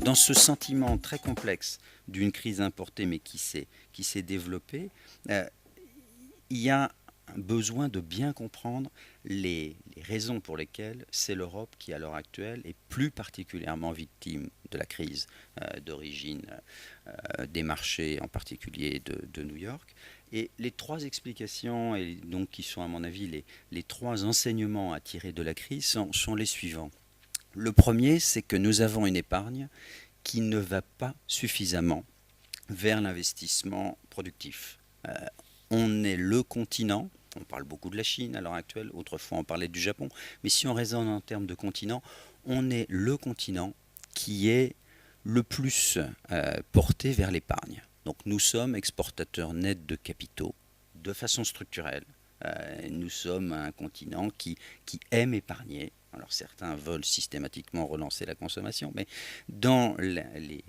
dans ce sentiment très complexe d'une crise importée mais qui s'est développée, il y a un besoin de bien comprendre les raisons pour lesquelles c'est l'Europe qui, à l'heure actuelle, est plus particulièrement victime de la crise d'origine des marchés, en particulier de New York. Et les trois explications, et donc qui sont à mon avis les trois enseignements à tirer de la crise, sont les suivants. Le premier, c'est que nous avons une épargne qui ne va pas suffisamment vers l'investissement productif. On est le continent, on parle beaucoup de la Chine à l'heure actuelle, autrefois on parlait du Japon, mais si on raisonne en termes de continent, on est le continent qui est le plus porté vers l'épargne. Donc nous sommes exportateurs nets de capitaux de façon structurelle. Nous sommes un continent qui aime épargner. Alors certains veulent systématiquement relancer la consommation, mais dans les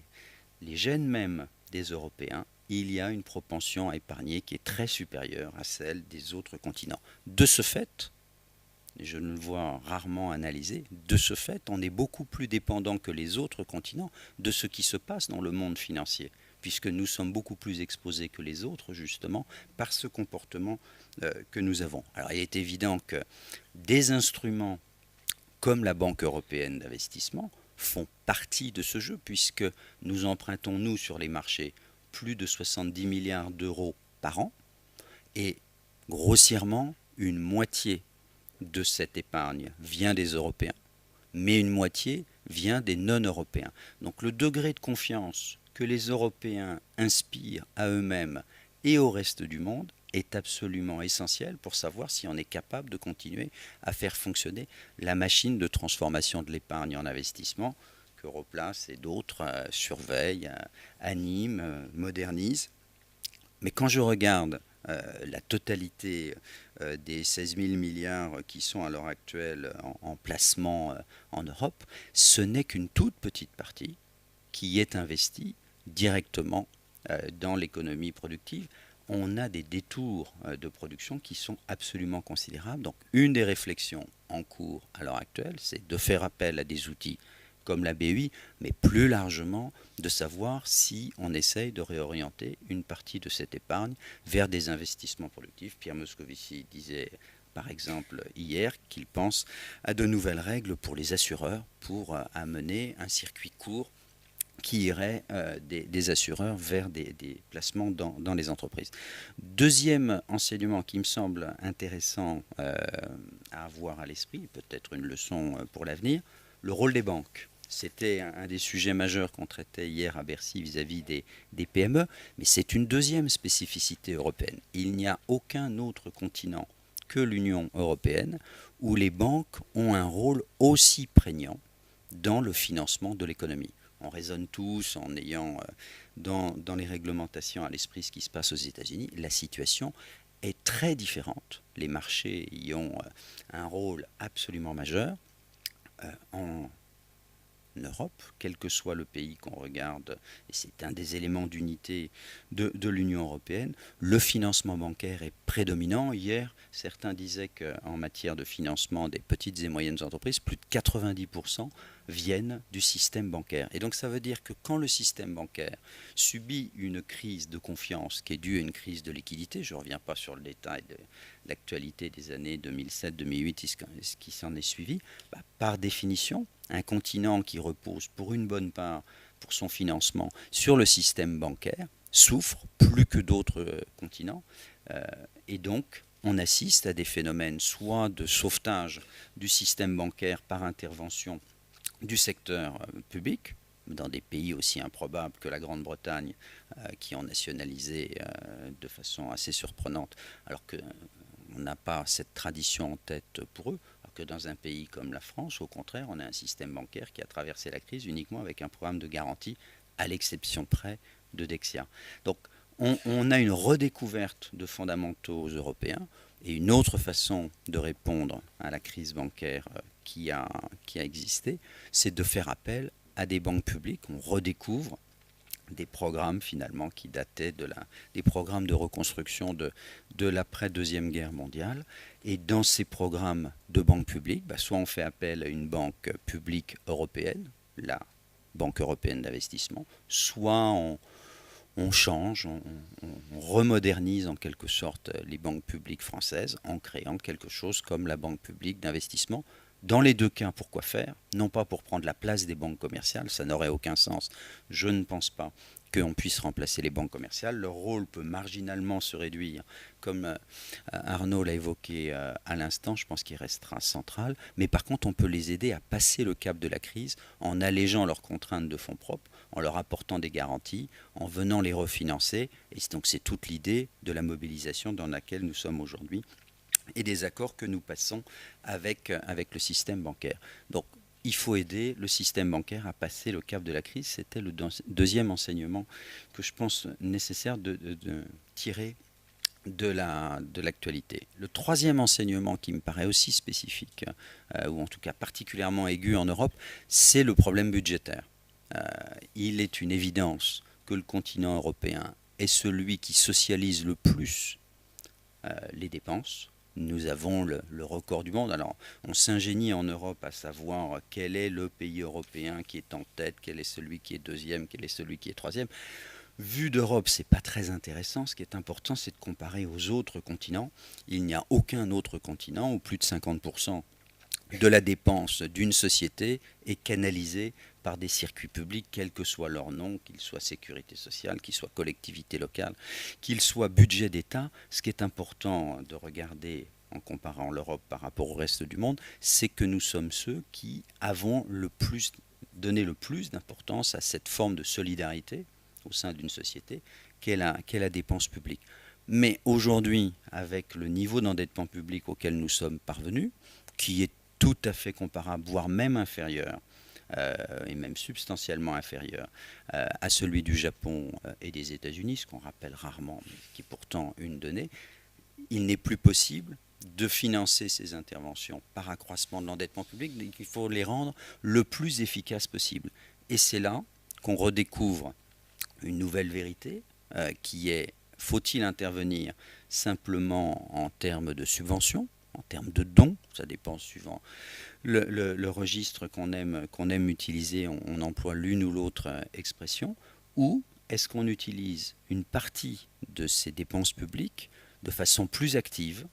gènes même des Européens, il y a une propension à épargner qui est très supérieure à celle des autres continents. De ce fait, et je ne le vois rarement analysé, de ce fait, on est beaucoup plus dépendant que les autres continents de ce qui se passe dans le monde financier, puisque nous sommes beaucoup plus exposés que les autres, justement, par ce comportement que nous avons. Alors il est évident que des instruments comme la Banque européenne d'investissement font partie de ce jeu, puisque nous empruntons, nous, sur les marchés, plus de 70 milliards d'euros par an, et grossièrement, une moitié de cette épargne vient des Européens, mais une moitié vient des non-Européens. Donc le degré de confiance que les Européens inspirent à eux-mêmes et au reste du monde est absolument essentiel pour savoir si on est capable de continuer à faire fonctionner la machine de transformation de l'épargne en investissement qu'Europlace et d'autres surveillent, animent, modernisent. Mais quand je regarde la totalité des 16 000 milliards qui sont à l'heure actuelle en placement en Europe, ce n'est qu'une toute petite partie qui est investie directement dans l'économie productive. On a des détours de production qui sont absolument considérables. Donc une des réflexions en cours à l'heure actuelle, c'est de faire appel à des outils comme la BEI, mais plus largement de savoir si on essaye de réorienter une partie de cette épargne vers des investissements productifs. Pierre Moscovici disait par exemple hier qu'il pense à de nouvelles règles pour les assureurs pour amener un circuit court qui irait des assureurs vers des placements dans les entreprises. Deuxième enseignement qui me semble intéressant à avoir à l'esprit, peut-être une leçon pour l'avenir, le rôle des banques. C'était un des sujets majeurs qu'on traitait hier à Bercy vis-à-vis des PME, mais c'est une deuxième spécificité européenne. Il n'y a aucun autre continent que l'Union européenne où les banques ont un rôle aussi prégnant dans le financement de l'économie. On raisonne tous en ayant dans les réglementations à l'esprit ce qui se passe aux États-Unis. La situation est très différente. Les marchés y ont un rôle absolument majeur. En Europe, quel que soit le pays qu'on regarde, et c'est un des éléments d'unité de l'Union européenne, le financement bancaire est prédominant. Hier, certains disaient qu'en matière de financement des petites et moyennes entreprises, plus de 90% viennent du système bancaire. Et donc ça veut dire que quand le système bancaire subit une crise de confiance qui est due à une crise de liquidité, je ne reviens pas sur le détail de l'actualité des années 2007-2008 et ce qui s'en est suivi, par définition, un continent qui repose pour une bonne part pour son financement sur le système bancaire souffre plus que d'autres continents et donc on assiste à des phénomènes soit de sauvetage du système bancaire par intervention du secteur public dans des pays aussi improbables que la Grande-Bretagne qui ont nationalisé de façon assez surprenante alors qu'on n'a pas cette tradition en tête pour eux, que dans un pays comme la France, au contraire, on a un système bancaire qui a traversé la crise uniquement avec un programme de garantie, à l'exception près de Dexia. Donc on a une redécouverte de fondamentaux européens et une autre façon de répondre à la crise bancaire qui a existé, c'est de faire appel à des banques publiques. On redécouvre des programmes finalement qui dataient des programmes de reconstruction de l'après-deuxième guerre mondiale. Et dans ces programmes de banque publique, soit on fait appel à une banque publique européenne, là Banque européenne d'investissement, soit on change, on remodernise en quelque sorte les banques publiques françaises en créant quelque chose comme la banque publique d'investissement. Dans les deux cas, pourquoi faire? Non pas pour prendre la place des banques commerciales, ça n'aurait aucun sens. Je ne pense pas qu'on puisse remplacer les banques commerciales. Leur rôle peut marginalement se réduire, comme Arnaud l'a évoqué à l'instant, je pense qu'il restera central. Mais par contre, on peut les aider à passer le cap de la crise en allégeant leurs contraintes de fonds propres, en leur apportant des garanties, en venant les refinancer. Et donc c'est toute l'idée de la mobilisation dans laquelle nous sommes aujourd'hui et des accords que nous passons avec le système bancaire. Donc il faut aider le système bancaire à passer le cap de la crise. C'était le deuxième enseignement que je pense nécessaire de tirer de l'actualité. Le troisième enseignement qui me paraît aussi spécifique, ou en tout cas particulièrement aigu en Europe, c'est le problème budgétaire. Il est une évidence que le continent européen est celui qui socialise le plus les dépenses. Nous avons le record du monde. Alors, on s'ingénie en Europe à savoir quel est le pays européen qui est en tête, quel est celui qui est deuxième, quel est celui qui est troisième. Vu d'Europe, c'est pas très intéressant. Ce qui est important, c'est de comparer aux autres continents. Il n'y a aucun autre continent où plus de 50% de la dépense d'une société est canalisée par des circuits publics, quel que soit leur nom, qu'ils soient sécurité sociale, qu'ils soient collectivité locale, qu'ils soient budget d'État. Ce qui est important de regarder en comparant l'Europe par rapport au reste du monde, c'est que nous sommes ceux qui avons donné le plus d'importance à cette forme de solidarité au sein d'une société qu'est la dépense publique. Mais aujourd'hui, avec le niveau d'endettement public auquel nous sommes parvenus, qui est tout à fait comparable, voire même inférieur, et même substantiellement inférieur à celui du Japon et des États-Unis, ce qu'on rappelle rarement, mais qui est pourtant une donnée, il n'est plus possible de financer ces interventions par accroissement de l'endettement public, donc il faut les rendre le plus efficaces possible. Et c'est là qu'on redécouvre une nouvelle vérité qui est, faut-il intervenir simplement en termes de subventions, en termes de dons, ça dépend suivant le registre qu'on aime utiliser, on emploie l'une ou l'autre expression, ou est-ce qu'on utilise une partie de ces dépenses publiques de façon plus active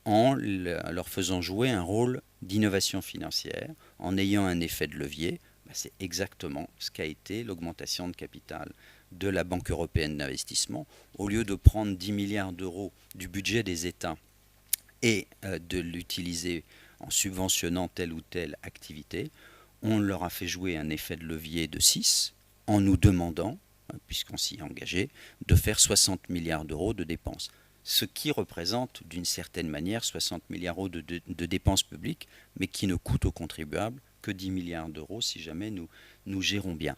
en leur faisant jouer un rôle d'innovation financière, en ayant un effet de levier? C'est exactement ce qu'a été l'augmentation de capital de la Banque européenne d'investissement. Au lieu de prendre 10 milliards d'euros du budget des États et de l'utiliser en subventionnant telle ou telle activité, on leur a fait jouer un effet de levier de 6 en nous demandant, puisqu'on s'y est engagé, de faire 60 milliards d'euros de dépenses. Ce qui représente d'une certaine manière 60 milliards d'euros de dépenses publiques, mais qui ne coûte aux contribuables que 10 milliards d'euros si jamais nous gérons bien.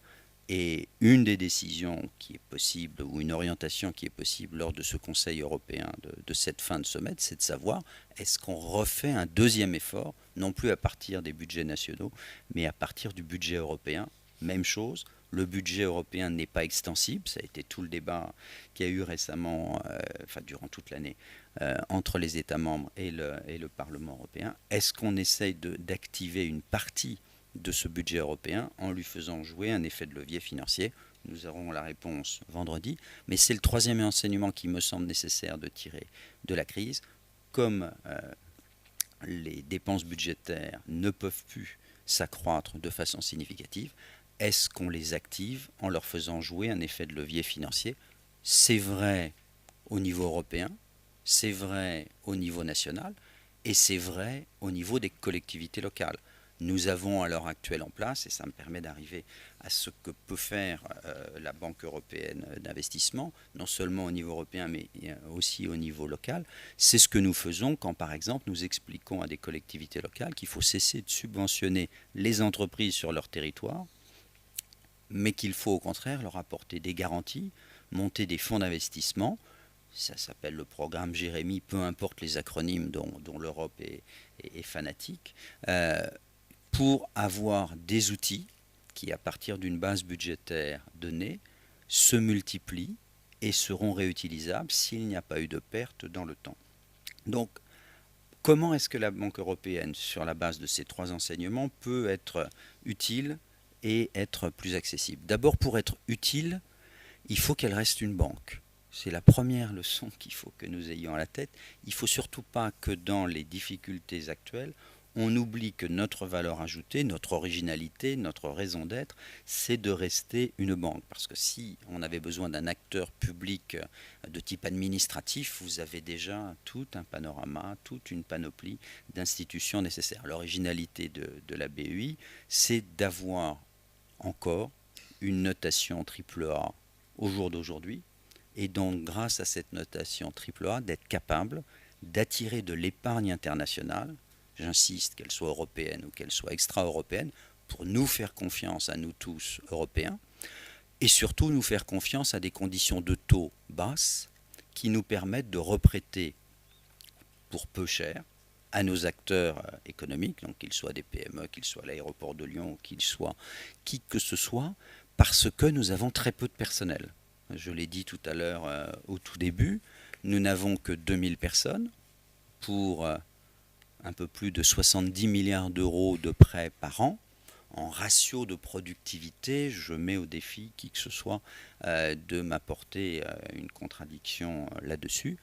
Et une des décisions qui est possible, ou une orientation qui est possible lors de ce Conseil européen de cette fin de semaine, c'est de savoir est-ce qu'on refait un deuxième effort, non plus à partir des budgets nationaux, mais à partir du budget européen. Même chose, le budget européen n'est pas extensible, ça a été tout le débat qu'il y a eu récemment, durant toute l'année, entre les États membres et le Parlement européen. Est-ce qu'on essaye d'activer une partie de ce budget européen en lui faisant jouer un effet de levier financier? Nous aurons la réponse vendredi, mais c'est le troisième enseignement qui me semble nécessaire de tirer de la crise. Comme les dépenses budgétaires ne peuvent plus s'accroître de façon significative, est-ce qu'on les active en leur faisant jouer un effet de levier financier? C'est vrai au niveau européen, c'est vrai au niveau national, et c'est vrai au niveau des collectivités locales. Nous avons à l'heure actuelle en place, et ça me permet d'arriver à ce que peut faire la Banque européenne d'investissement, non seulement au niveau européen, mais aussi au niveau local. C'est ce que nous faisons quand, par exemple, nous expliquons à des collectivités locales qu'il faut cesser de subventionner les entreprises sur leur territoire, mais qu'il faut au contraire leur apporter des garanties, monter des fonds d'investissement. Ça s'appelle le programme Jérémie, peu importe les acronymes dont l'Europe est fanatique, pour avoir des outils qui, à partir d'une base budgétaire donnée, se multiplient et seront réutilisables s'il n'y a pas eu de perte dans le temps. Donc, comment est-ce que la Banque européenne, sur la base de ces trois enseignements, peut être utile et être plus accessible. D'abord, pour être utile, il faut qu'elle reste une banque. C'est la première leçon qu'il faut que nous ayons à la tête. Il ne faut surtout pas que dans les difficultés actuelles, on oublie que notre valeur ajoutée, notre originalité, notre raison d'être, c'est de rester une banque. Parce que si on avait besoin d'un acteur public de type administratif, vous avez déjà tout un panorama, toute une panoplie d'institutions nécessaires. L'originalité de la BEI, c'est d'avoir encore une notation AAA au jour d'aujourd'hui, et donc grâce à cette notation AAA, d'être capable d'attirer de l'épargne internationale, j'insiste, qu'elle soit européenne ou qu'elle soit extra-européenne, pour nous faire confiance à nous tous Européens, et surtout nous faire confiance à des conditions de taux basses qui nous permettent de reprêter pour peu cher à nos acteurs économiques, donc qu'ils soient des PME, qu'ils soient l'aéroport de Lyon, qu'ils soient qui que ce soit, parce que nous avons très peu de personnel. Je l'ai dit tout à l'heure au tout début, nous n'avons que 2000 personnes pour un peu plus de 70 milliards d'euros de prêts par an. En ratio de productivité, je mets au défi qui que ce soit de m'apporter une contradiction là-dessus.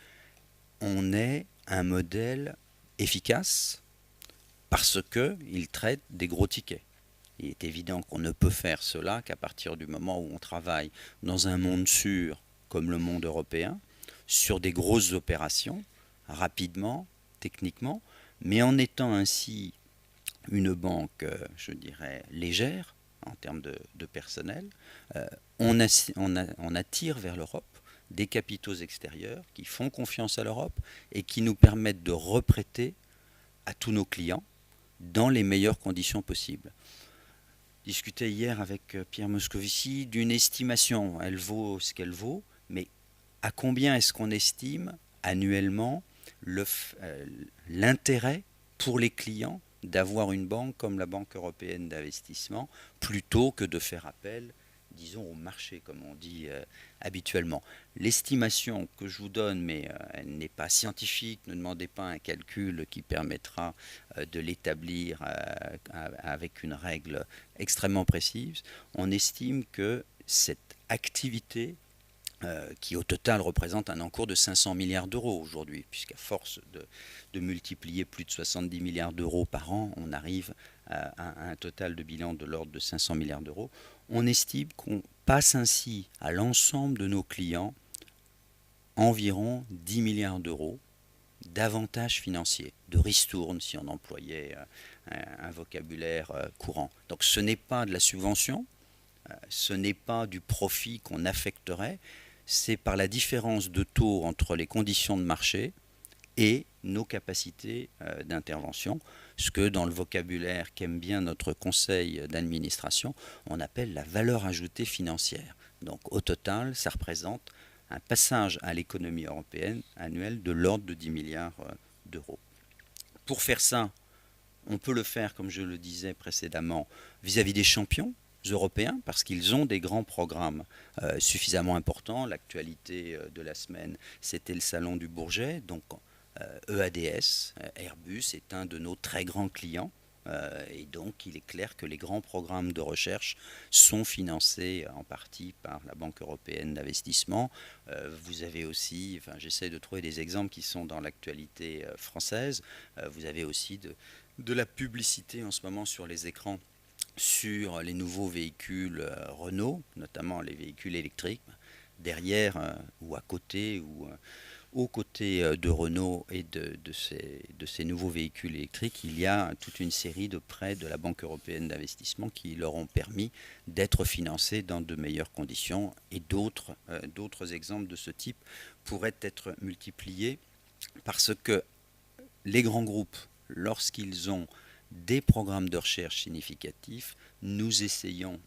On est un modèle efficace parce qu'il traite des gros tickets. Il est évident qu'on ne peut faire cela qu'à partir du moment où on travaille dans un monde sûr comme le monde européen, sur des grosses opérations, rapidement, techniquement, mais en étant ainsi une banque, je dirais, légère en termes de personnel, on attire vers l'Europe des capitaux extérieurs qui font confiance à l'Europe et qui nous permettent de reprêter à tous nos clients dans les meilleures conditions possibles. Discutais hier avec Pierre Moscovici d'une estimation. Elle vaut ce qu'elle vaut, mais à combien est-ce qu'on estime annuellement l'intérêt pour les clients d'avoir une banque comme la Banque européenne d'investissement plutôt que de faire appel, disons, au marché, comme on dit habituellement. L'estimation que je vous donne, mais elle n'est pas scientifique, ne demandez pas un calcul qui permettra de l'établir avec une règle extrêmement précise. On estime que cette activité qui au total représente un encours de 500 milliards d'euros aujourd'hui, puisqu'à force de multiplier plus de 70 milliards d'euros par an, on arrive à un total de bilan de l'ordre de 500 milliards d'euros. On estime qu'on passe ainsi à l'ensemble de nos clients environ 10 milliards d'euros d'avantages financiers, de ristournes si on employait un vocabulaire courant. Donc ce n'est pas de la subvention, ce n'est pas du profit qu'on affecterait, c'est par la différence de taux entre les conditions de marché et nos capacités d'intervention, ce que dans le vocabulaire qu'aime bien notre conseil d'administration, on appelle la valeur ajoutée financière. Donc au total, ça représente un passage à l'économie européenne annuelle de l'ordre de 10 milliards d'euros. Pour faire ça, on peut le faire, comme je le disais précédemment, vis-à-vis des champions européens, parce qu'ils ont des grands programmes suffisamment importants. L'actualité de la semaine, c'était le salon du Bourget, donc EADS, Airbus est un de nos très grands clients. Et donc, il est clair que les grands programmes de recherche sont financés en partie par la Banque européenne d'investissement. Vous avez aussi, enfin, j'essaie de trouver des exemples qui sont dans l'actualité française. Vous avez aussi de la publicité en ce moment sur les écrans sur les nouveaux véhicules Renault, notamment les véhicules électriques. Derrière ou à côté ou aux côtés de Renault et de ces nouveaux véhicules électriques, il y a toute une série de prêts de la Banque européenne d'investissement qui leur ont permis d'être financés dans de meilleures conditions. Et d'autres exemples de ce type pourraient être multipliés parce que les grands groupes, lorsqu'ils ont des programmes de recherche significatifs, nous essayons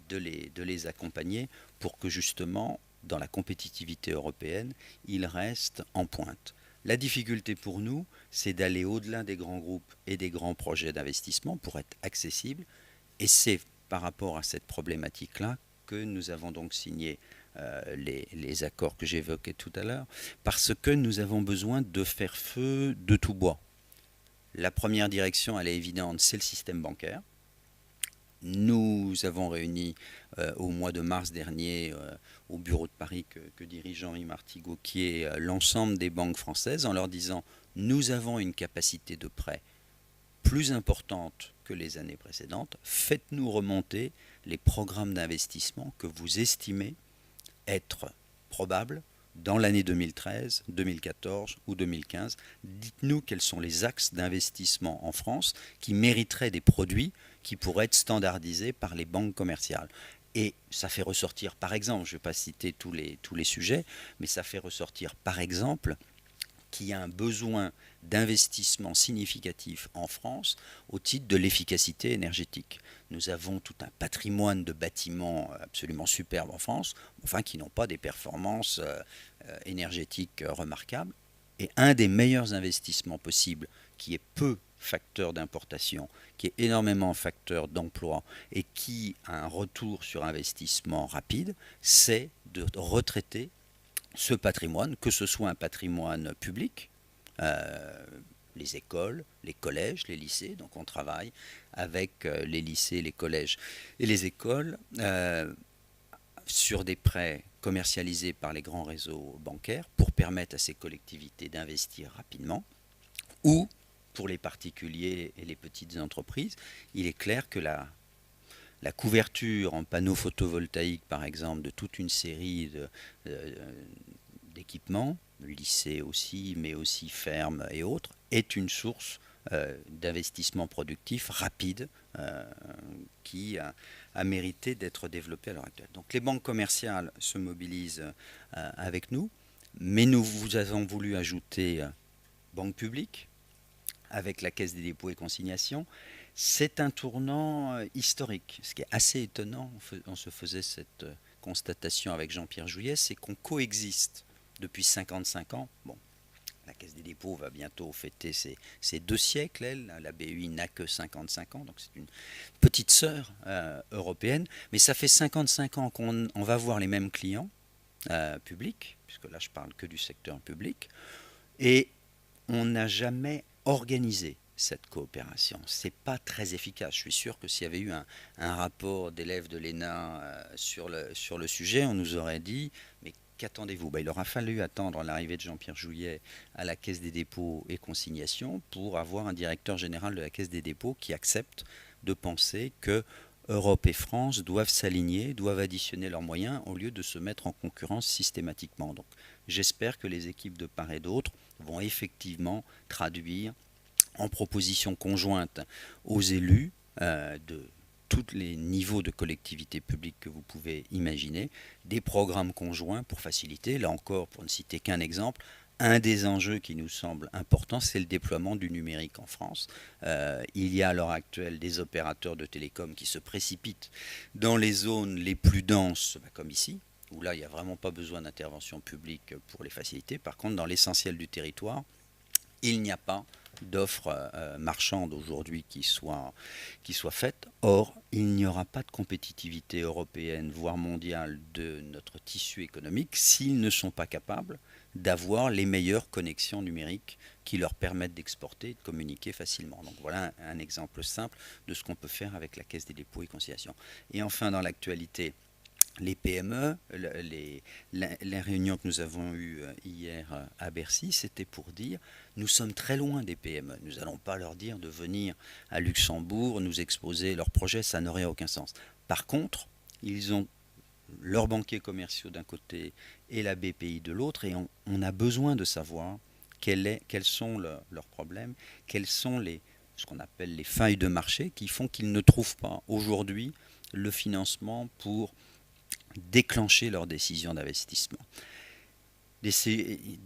de les accompagner pour que justement, dans la compétitivité européenne, ils restent en pointe. La difficulté pour nous, c'est d'aller au-delà des grands groupes et des grands projets d'investissement pour être accessibles. Et c'est par rapport à cette problématique-là que nous avons donc signé les accords que j'évoquais tout à l'heure, parce que nous avons besoin de faire feu de tout bois. La première direction, elle est évidente, c'est le système bancaire. Nous avons réuni au mois de mars dernier au bureau de Paris que dirige Henri Marty-Gauquier l'ensemble des banques françaises en leur disant nous avons une capacité de prêt plus importante que les années précédentes, faites-nous remonter les programmes d'investissement que vous estimez être probables dans l'année 2013, 2014 ou 2015. Dites-nous quels sont les axes d'investissement en France qui mériteraient des produits qui pourraient être standardisés par les banques commerciales. Et ça fait ressortir, par exemple, je ne vais pas citer tous les sujets, mais ça fait ressortir, par exemple, qu'il y a un besoin d'investissement significatif en France au titre de l'efficacité énergétique. Nous avons tout un patrimoine de bâtiments absolument superbes en France, enfin qui n'ont pas des performances énergétiques remarquables. Et un des meilleurs investissements possibles, qui est peu facteur d'importation, qui est énormément facteur d'emploi et qui a un retour sur investissement rapide, c'est de retraiter ce patrimoine, que ce soit un patrimoine public, les écoles, les collèges, les lycées. Donc on travaille avec les lycées, les collèges et les écoles sur des prêts commercialisés par les grands réseaux bancaires pour permettre à ces collectivités d'investir rapidement. Ou pour les particuliers et les petites entreprises, il est clair que la couverture en panneaux photovoltaïques, par exemple, de toute une série d'équipements, lycées aussi, mais aussi fermes et autres, est une source d'investissement productif rapide qui a mérité d'être développée à l'heure actuelle. Donc les banques commerciales se mobilisent avec nous, mais nous vous avons voulu ajouter banque publique avec la Caisse des dépôts et consignations. C'est un tournant historique. Ce qui est assez étonnant, on se faisait cette constatation avec Jean-Pierre Jouyès, c'est qu'on coexiste depuis 55 ans. Bon, la Caisse des dépôts va bientôt fêter ses 2 siècles, elle. La BEI n'a que 55 ans, donc c'est une petite sœur européenne. Mais ça fait 55 ans qu'on va voir les mêmes clients publics, puisque là je parle que du secteur public, et on n'a jamais organisé cette coopération. C'est pas très efficace. Je suis sûr que s'il y avait eu un rapport d'élèves de l'ENA sur le sujet, on nous aurait dit mais qu'attendez-vous? Il aura fallu attendre l'arrivée de Jean-Pierre Jouyet à la Caisse des dépôts et consignations pour avoir un directeur général de la Caisse des dépôts qui accepte de penser que Europe et France doivent s'aligner, doivent additionner leurs moyens au lieu de se mettre en concurrence systématiquement. Donc j'espère que les équipes de part et d'autre vont effectivement traduire en propositions conjointes aux élus de tous les niveaux de collectivités publiques que vous pouvez imaginer, des programmes conjoints pour faciliter. Là encore, pour ne citer qu'un exemple, un des enjeux qui nous semble important, c'est le déploiement du numérique en France. Il y a à l'heure actuelle des opérateurs de télécom qui se précipitent dans les zones les plus denses, comme ici, où là, il n'y a vraiment pas besoin d'intervention publique pour les faciliter. Par contre, dans l'essentiel du territoire, il n'y a pas d'offres marchandes aujourd'hui qui soient faites. Or, il n'y aura pas de compétitivité européenne, voire mondiale, de notre tissu économique s'ils ne sont pas capables d'avoir les meilleures connexions numériques qui leur permettent d'exporter et de communiquer facilement. Donc voilà un exemple simple de ce qu'on peut faire avec la Caisse des dépôts et consignations. Et enfin, dans l'actualité, les PME, les réunions que nous avons eues hier à Bercy, c'était pour dire nous sommes très loin des PME. Nous n'allons pas leur dire de venir à Luxembourg nous exposer leurs projets, ça n'aurait aucun sens. Par contre, ils ont leurs banquiers commerciaux d'un côté et la BPI de l'autre, et on a besoin de savoir quels sont leurs problèmes, quelles sont ce qu'on appelle les failles de marché qui font qu'ils ne trouvent pas aujourd'hui le financement pour déclencher leurs décisions d'investissement. Des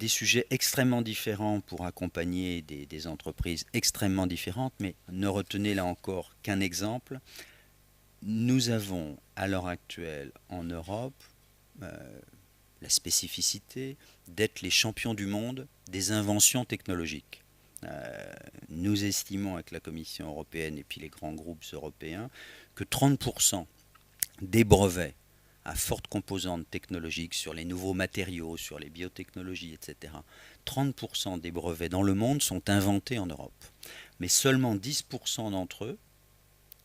sujets extrêmement différents pour accompagner des entreprises extrêmement différentes, mais ne retenez là encore qu'un exemple. Nous avons à l'heure actuelle en Europe la spécificité d'être les champions du monde des inventions technologiques. Nous estimons avec la Commission européenne et puis les grands groupes européens que 30% des brevets à forte composante technologique sur les nouveaux matériaux, sur les biotechnologies, etc. 30% des brevets dans le monde sont inventés en Europe. Mais seulement 10% d'entre eux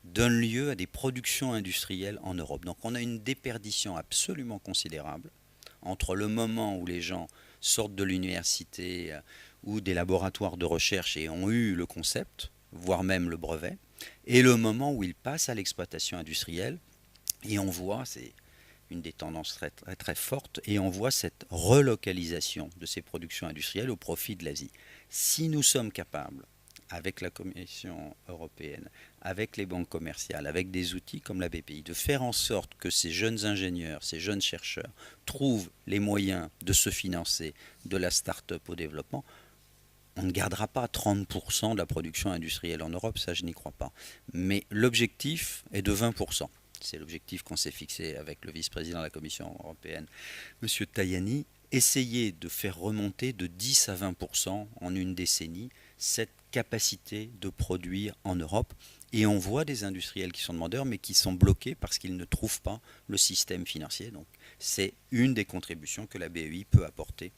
donne lieu à des productions industrielles en Europe. Donc on a une déperdition absolument considérable entre le moment où les gens sortent de l'université ou des laboratoires de recherche et ont eu le concept, voire même le brevet, et le moment où ils passent à l'exploitation industrielle. Et on voit, c'est une des tendances très, très, très fortes, et on voit cette relocalisation de ces productions industrielles au profit de l'Asie. Si nous sommes capables, avec la Commission européenne, avec les banques commerciales, avec des outils comme la BPI, de faire en sorte que ces jeunes ingénieurs, ces jeunes chercheurs trouvent les moyens de se financer de la start-up au développement, on ne gardera pas 30% de la production industrielle en Europe, ça je n'y crois pas. Mais l'objectif est de 20%. C'est l'objectif qu'on s'est fixé avec le vice-président de la Commission européenne, M. Tajani, essayer de faire remonter de 10 à 20% en une décennie cette capacité de produire en Europe. Et on voit des industriels qui sont demandeurs, mais qui sont bloqués parce qu'ils ne trouvent pas le système financier. Donc c'est une des contributions que la BEI peut apporter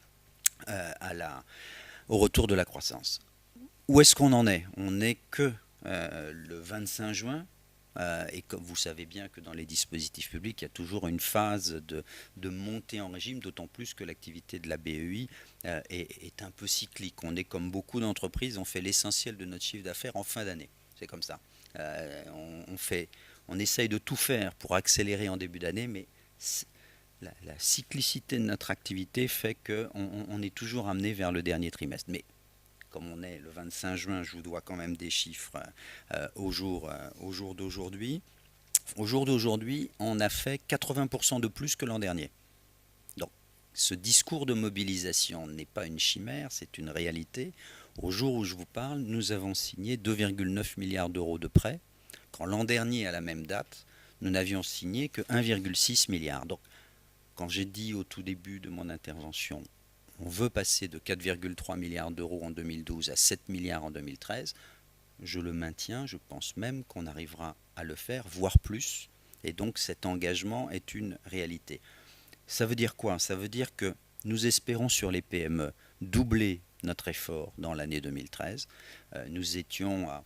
au retour de la croissance. Où est-ce qu'on en est? On n'est que le 25 juin. Et comme vous savez bien que dans les dispositifs publics, il y a toujours une phase de montée en régime, d'autant plus que l'activité de la BEI est un peu cyclique. On est comme beaucoup d'entreprises, on fait l'essentiel de notre chiffre d'affaires en fin d'année. C'est comme ça. On essaye de tout faire pour accélérer en début d'année, mais la cyclicité de notre activité fait qu'on est toujours amené vers le dernier trimestre. Mais comme on est le 25 juin, je vous dois quand même des chiffres au jour d'aujourd'hui. Au jour d'aujourd'hui, on a fait 80% de plus que l'an dernier. Donc, ce discours de mobilisation n'est pas une chimère, c'est une réalité. Au jour où je vous parle, nous avons signé 2,9 milliards d'euros de prêts, quand l'an dernier, à la même date, nous n'avions signé que 1,6 milliard. Donc, quand j'ai dit au tout début de mon intervention, on veut passer de 4,3 milliards d'euros en 2012 à 7 milliards en 2013, je le maintiens, je pense même qu'on arrivera à le faire, voire plus. Et donc cet engagement est une réalité. Ça veut dire quoi? Ça veut dire que nous espérons sur les PME doubler notre effort dans l'année 2013. Nous étions à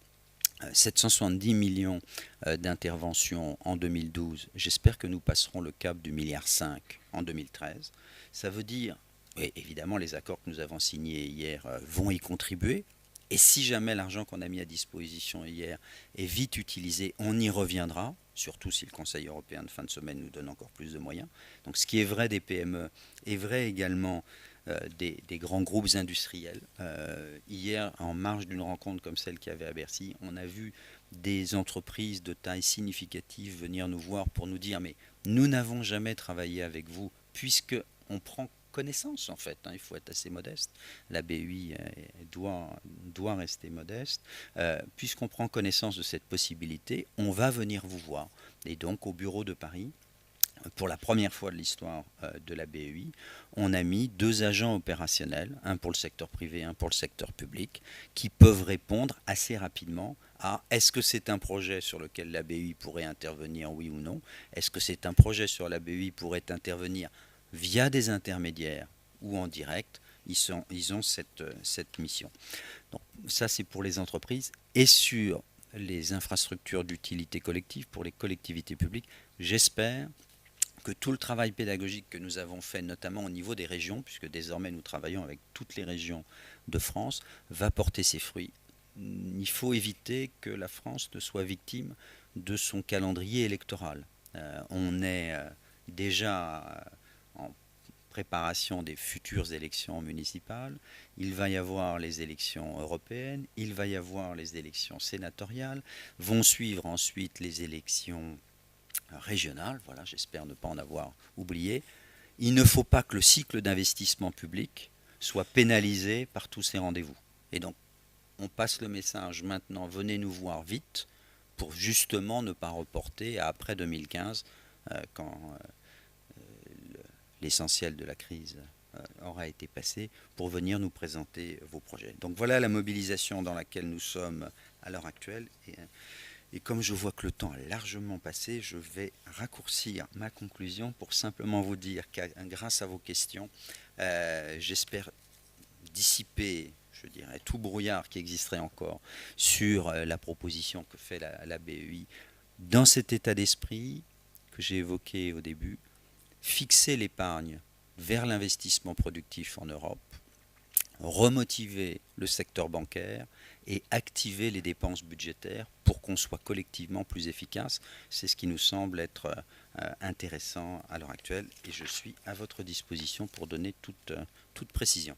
770 millions d'interventions en 2012. J'espère que nous passerons le cap du milliard 5 en 2013. Ça veut dire, et évidemment, les accords que nous avons signés hier vont y contribuer. Et si jamais l'argent qu'on a mis à disposition hier est vite utilisé, on y reviendra, surtout si le Conseil européen de fin de semaine nous donne encore plus de moyens. Donc ce qui est vrai des PME est vrai également des grands groupes industriels. Hier, en marge d'une rencontre comme celle qu'il y avait à Bercy, on a vu des entreprises de taille significative venir nous voir pour nous dire mais nous n'avons jamais travaillé avec vous puisque on prend connaissance en fait, il faut être assez modeste, la BUI doit rester modeste, puisqu'on prend connaissance de cette possibilité, on va venir vous voir. Et donc au bureau de Paris, pour la première fois de l'histoire de la BEI, on a mis 2 agents opérationnels, un pour le secteur privé, un pour le secteur public, qui peuvent répondre assez rapidement à est-ce que c'est un projet sur lequel la BEI pourrait intervenir, oui ou non? Est-ce que c'est un projet sur la BEI pourrait intervenir via des intermédiaires ou en direct? Ils ont cette mission. Donc ça c'est pour les entreprises. Et sur les infrastructures d'utilité collective, pour les collectivités publiques, j'espère que tout le travail pédagogique que nous avons fait, notamment au niveau des régions, puisque désormais nous travaillons avec toutes les régions de France, va porter ses fruits. Il faut éviter que la France ne soit victime de son calendrier électoral. On est déjà en préparation des futures élections municipales. Il va y avoir les élections européennes, il va y avoir les élections sénatoriales, vont suivre ensuite les élections régionale, voilà, j'espère ne pas en avoir oublié. Il ne faut pas que le cycle d'investissement public soit pénalisé par tous ces rendez-vous. Et donc, on passe le message maintenant, venez nous voir vite, pour justement ne pas reporter à après 2015, quand l'essentiel de la crise aura été passé, pour venir nous présenter vos projets. Donc voilà la mobilisation dans laquelle nous sommes à l'heure actuelle. Et comme je vois que le temps a largement passé, je vais raccourcir ma conclusion pour simplement vous dire que grâce à vos questions, j'espère dissiper, je dirais, tout brouillard qui existerait encore sur la proposition que fait la BEI Dans cet état d'esprit que j'ai évoqué au début, fixer l'épargne vers l'investissement productif en Europe, remotiver le secteur bancaire et activer les dépenses budgétaires pour qu'on soit collectivement plus efficace. C'est ce qui nous semble être intéressant à l'heure actuelle et je suis à votre disposition pour donner toute précision.